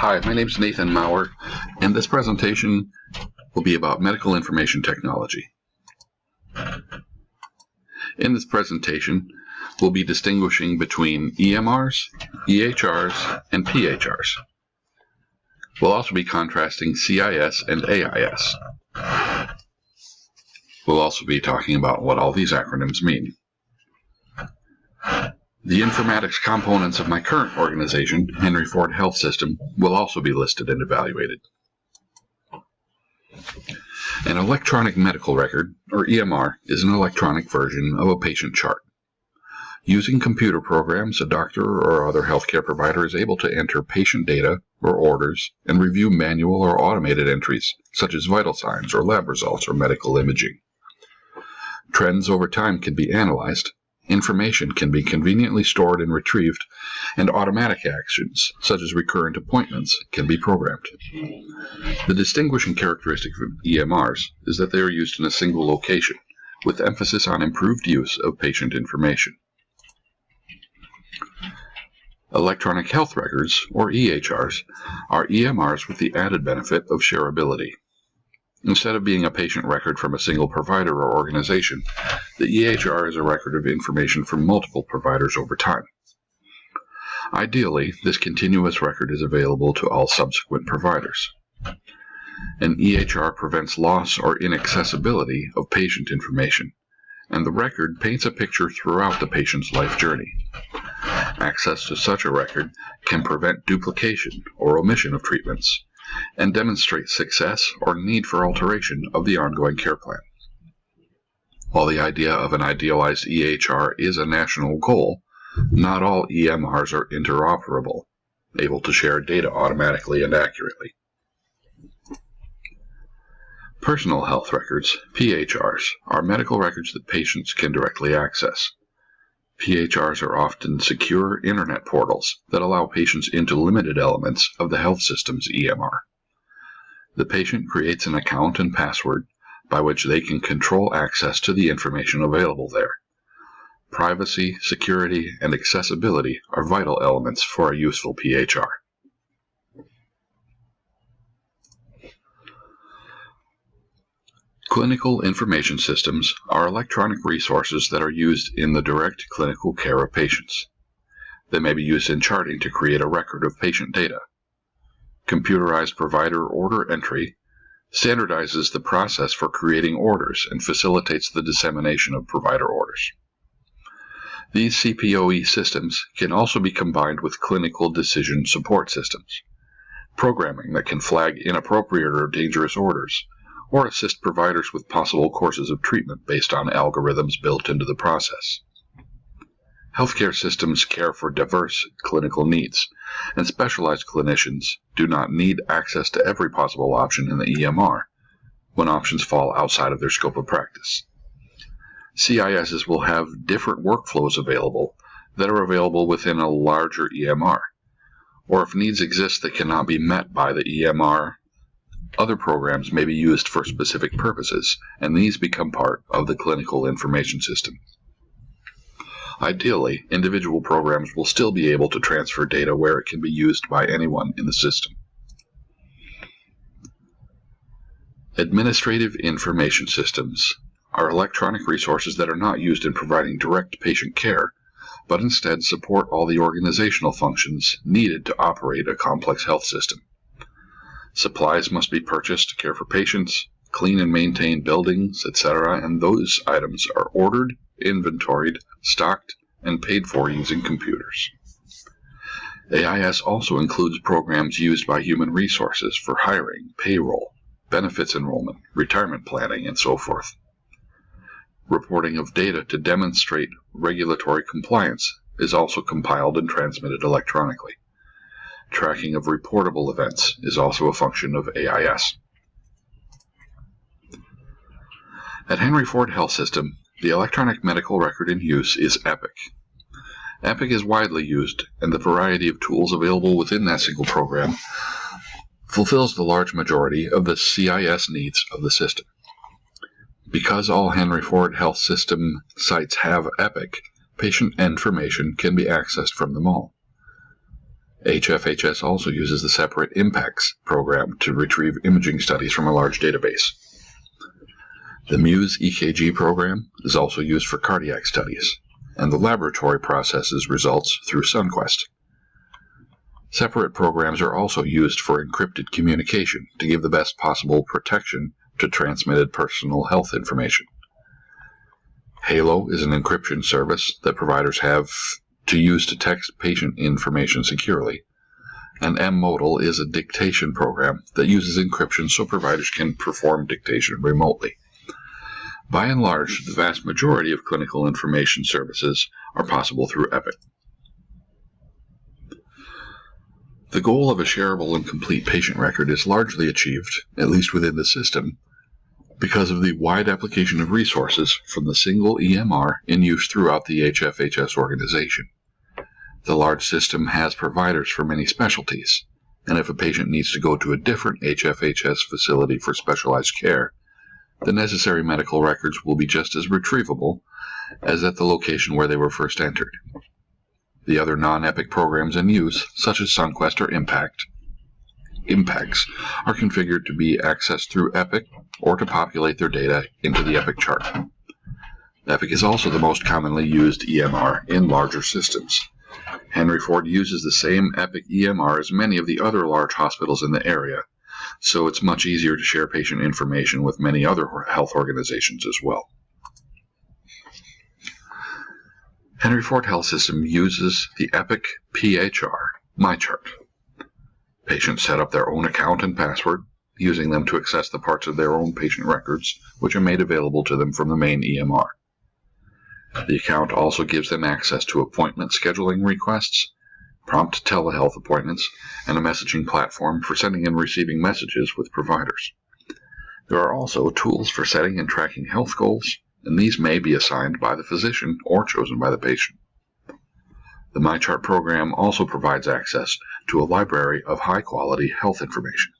Hi, my name is Nathan Maurer, and this presentation will be about medical information technology. In this presentation, we'll be distinguishing between EMRs, EHRs, and PHRs. We'll also be contrasting CIS and AIS. We'll also be talking about what all these acronyms mean. The informatics components of my current organization, Henry Ford Health System, will also be listed and evaluated. An electronic medical record, or EMR, is an electronic version of a patient chart. Using computer programs, a doctor or other healthcare provider is able to enter patient data or orders and review manual or automated entries, such as vital signs or lab results or medical imaging. Trends over time can be analyzed. Information can be conveniently stored and retrieved, and automatic actions, such as recurrent appointments, can be programmed. The distinguishing characteristic of EMRs is that they are used in a single location, with emphasis on improved use of patient information. Electronic health records, or EHRs, are EMRs with the added benefit of shareability. Instead of being a patient record from a single provider or organization, the EHR is a record of information from multiple providers over time. Ideally, this continuous record is available to all subsequent providers. An EHR prevents loss or inaccessibility of patient information, and the record paints a picture throughout the patient's life journey. Access to such a record can prevent duplication or omission of treatments, and demonstrate success or need for alteration of the ongoing care plan. While the idea of an idealized EHR is a national goal, not all EMRs are interoperable, able to share data automatically and accurately. Personal health records, PHRs, are medical records that patients can directly access. PHRs are often secure internet portals that allow patients into limited elements of the health system's EMR. The patient creates an account and password by which they can control access to the information available there. Privacy, security, and accessibility are vital elements for a useful PHR. Clinical information systems are electronic resources that are used in the direct clinical care of patients. They may be used in charting to create a record of patient data. Computerized provider order entry standardizes the process for creating orders and facilitates the dissemination of provider orders. These CPOE systems can also be combined with clinical decision support systems, programming that can flag inappropriate or dangerous orders, or assist providers with possible courses of treatment based on algorithms built into the process. Healthcare systems care for diverse clinical needs, and specialized clinicians do not need access to every possible option in the EMR when options fall outside of their scope of practice. CISs will have different workflows available that are available within a larger EMR, or if needs exist that cannot be met by the EMR, other programs may be used for specific purposes, and these become part of the clinical information system. Ideally, individual programs will still be able to transfer data where it can be used by anyone in the system. Administrative information systems are electronic resources that are not used in providing direct patient care, but instead support all the organizational functions needed to operate a complex health system. Supplies must be purchased to care for patients, clean and maintain buildings, etc., and those items are ordered, inventoried, stocked, and paid for using computers. AIS also includes programs used by human resources for hiring, payroll, benefits enrollment, retirement planning, and so forth. Reporting of data to demonstrate regulatory compliance is also compiled and transmitted electronically. Tracking of reportable events is also a function of AIS. At Henry Ford Health System, the electronic medical record in use is EPIC. EPIC is widely used, and the variety of tools available within that single program fulfills the large majority of the CIS needs of the system. Because all Henry Ford Health System sites have EPIC, patient information can be accessed from them all. HFHS also uses the separate IMPECS program to retrieve imaging studies from a large database. The Muse EKG program is also used for cardiac studies, and the laboratory processes results through SunQuest. Separate programs are also used for encrypted communication to give the best possible protection to transmitted personal health information. Halo is an encryption service that providers have to use to text patient information securely, and M-Modal is a dictation program that uses encryption so providers can perform dictation remotely. By and large, the vast majority of clinical information services are possible through Epic. The goal of a shareable and complete patient record is largely achieved, at least within the system, because of the wide application of resources from the single EMR in use throughout the HFHS organization. The large system has providers for many specialties, and if a patient needs to go to a different HFHS facility for specialized care, the necessary medical records will be just as retrievable as at the location where they were first entered. The other non-Epic programs in use, such as SunQuest or IMPECS, are configured to be accessed through Epic or to populate their data into the Epic chart. Epic is also the most commonly used EMR in larger systems. Henry Ford uses the same Epic EMR as many of the other large hospitals in the area, so it's much easier to share patient information with many other health organizations as well. Henry Ford Health System uses the Epic PHR MyChart. Patients set up their own account and password, using them to access the parts of their own patient records, which are made available to them from the main EMR. The account also gives them access to appointment scheduling requests, prompt telehealth appointments, and a messaging platform for sending and receiving messages with providers. There are also tools for setting and tracking health goals, and these may be assigned by the physician or chosen by the patient. The MyChart program also provides access to a library of high-quality health information.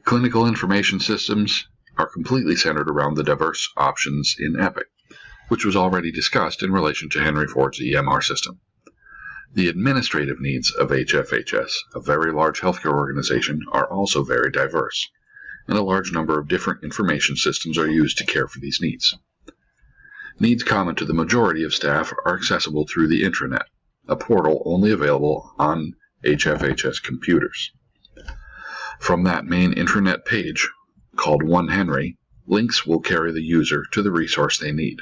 Clinical information systems are completely centered around the diverse options in Epic, which was already discussed in relation to Henry Ford's EMR system. The administrative needs of HFHS, a very large healthcare organization, are also very diverse, and a large number of different information systems are used to care for these needs. Needs common to the majority of staff are accessible through the intranet, a portal only available on HFHS computers. From that main intranet page, called One Henry, links will carry the user to the resource they need.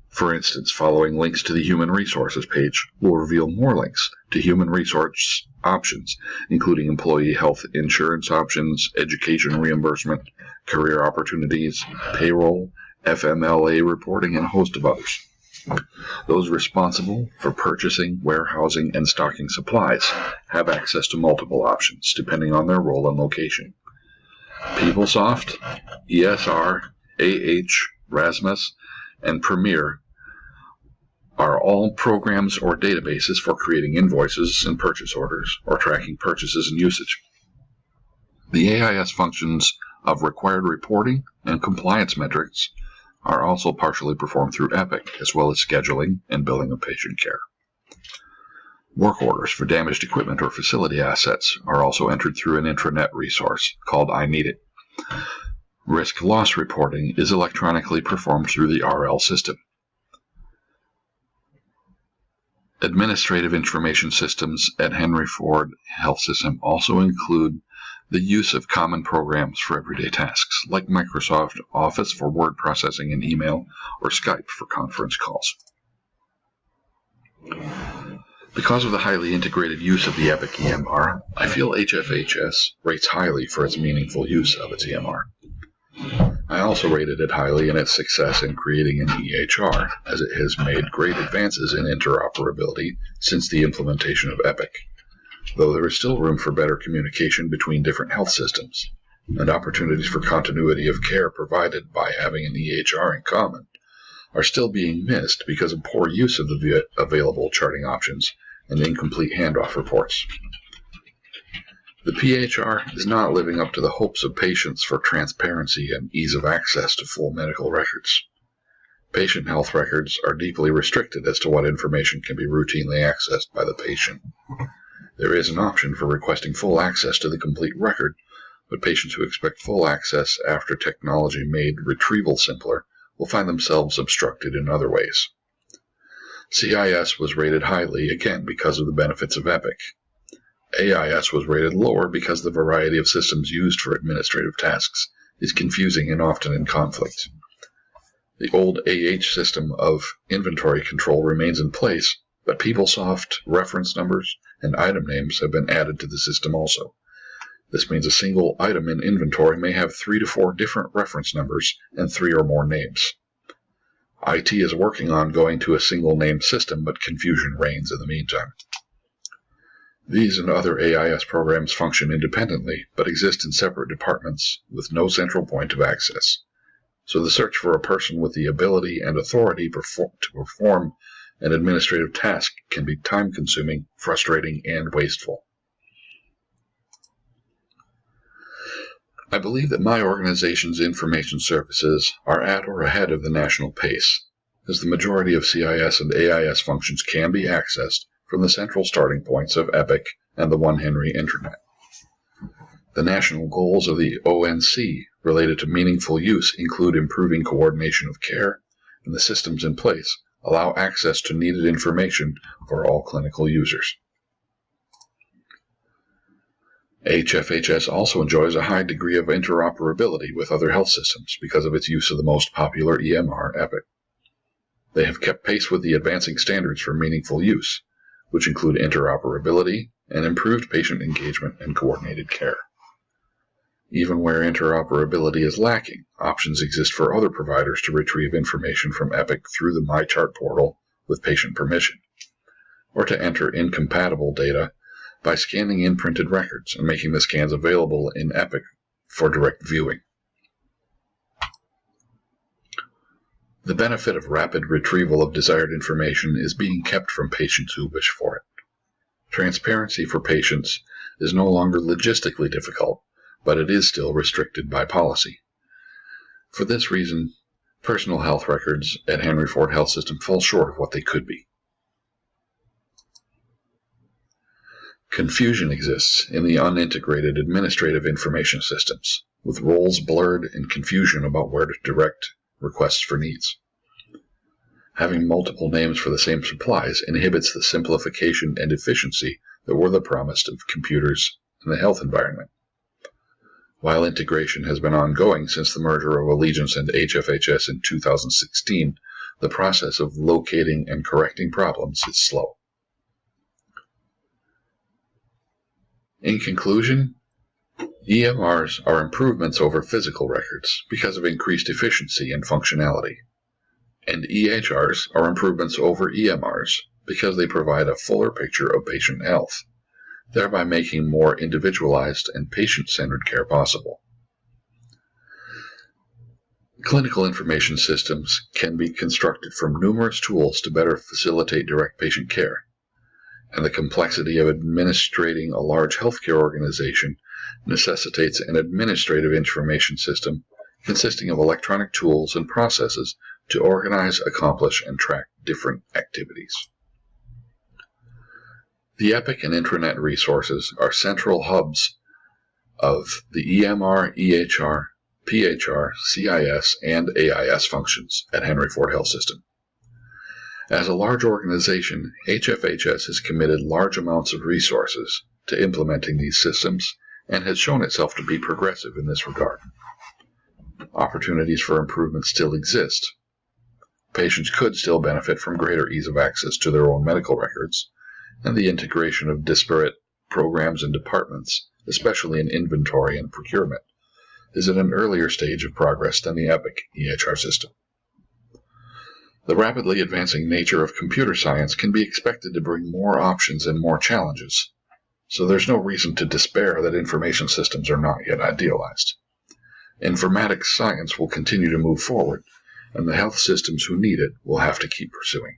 For instance, following links to the Human Resources page will reveal more links to human resource options, including employee health insurance options, education reimbursement, career opportunities, payroll, FMLA reporting, and a host of others. Those responsible for purchasing, warehousing, and stocking supplies have access to multiple options, depending on their role and location. PeopleSoft, ESR, Rasmus, and Premier are all programs or databases for creating invoices and purchase orders, or tracking purchases and usage. The AIS functions of required reporting and compliance metrics are also partially performed through Epic, as well as scheduling and billing of patient care. Work orders for damaged equipment or facility assets are also entered through an intranet resource called I Need It. Risk loss reporting is electronically performed through the RL system. Administrative information systems at Henry Ford Health System also include the use of common programs for everyday tasks, like Microsoft Office for word processing and email, or Skype for conference calls. Because of the highly integrated use of the Epic EMR, I feel HFHS rates highly for its meaningful use of its EMR. I also rated it highly in its success in creating an EHR, as it has made great advances in interoperability since the implementation of Epic, though there is still room for better communication between different health systems, and opportunities for continuity of care provided by having an EHR in common are still being missed because of poor use of the available charting options and incomplete handoff reports. The PHR is not living up to the hopes of patients for transparency and ease of access to full medical records. Patient health records are deeply restricted as to what information can be routinely accessed by the patient. There is an option for requesting full access to the complete record, but patients who expect full access after technology made retrieval simpler will find themselves obstructed in other ways. CIS was rated highly, again, because of the benefits of Epic. AIS was rated lower because the variety of systems used for administrative tasks is confusing and often in conflict. The old system of inventory control remains in place, but PeopleSoft reference numbers and item names have been added to the system also. This means a single item in inventory may have 3 to 4 different reference numbers and 3 or more names. IT is working on going to a single name system, but confusion reigns in the meantime. These and other AIS programs function independently, but exist in separate departments with no central point of access. So the search for a person with the ability and authority to perform an administrative task can be time-consuming, frustrating, and wasteful. I believe that my organization's information services are at or ahead of the national pace, as the majority of CIS and AIS functions can be accessed from the central starting points of Epic and the 1 Henry Intranet. The national goals of the ONC related to meaningful use include improving coordination of care, and the systems in place allow access to needed information for all clinical users. HFHS also enjoys a high degree of interoperability with other health systems because of its use of the most popular EMR, Epic. They have kept pace with the advancing standards for meaningful use, which include interoperability and improved patient engagement and coordinated care. Even where interoperability is lacking, options exist for other providers to retrieve information from Epic through the MyChart portal with patient permission, or to enter incompatible data by scanning in printed records and making the scans available in Epic for direct viewing. The benefit of rapid retrieval of desired information is being kept from patients who wish for it. Transparency for patients is no longer logistically difficult, but it is still restricted by policy. For this reason, personal health records at Henry Ford Health System fall short of what they could be. Confusion exists in the unintegrated administrative information systems, with roles blurred and confusion about where to direct requests for needs. Having multiple names for the same supplies inhibits the simplification and efficiency that were the promise of computers in the health environment. While integration has been ongoing since the merger of Allegiance and HFHS in 2016, the process of locating and correcting problems is slow. In conclusion, EMRs are improvements over physical records because of increased efficiency and functionality, and EHRs are improvements over EMRs because they provide a fuller picture of patient health, thereby making more individualized and patient-centered care possible. Clinical information systems can be constructed from numerous tools to better facilitate direct patient care, and the complexity of administrating a large healthcare organization necessitates an administrative information system consisting of electronic tools and processes to organize, accomplish, and track different activities. The Epic and Intranet resources are central hubs of the EMR, EHR, PHR, CIS, and AIS functions at Henry Ford Health System. As a large organization, HFHS has committed large amounts of resources to implementing these systems and has shown itself to be progressive in this regard. Opportunities for improvement still exist. Patients could still benefit from greater ease of access to their own medical records, and the integration of disparate programs and departments, especially in inventory and procurement, is at an earlier stage of progress than the Epic EHR system. The rapidly advancing nature of computer science can be expected to bring more options and more challenges, so there's no reason to despair that information systems are not yet idealized. Informatics science will continue to move forward, and the health systems who need it will have to keep pursuing.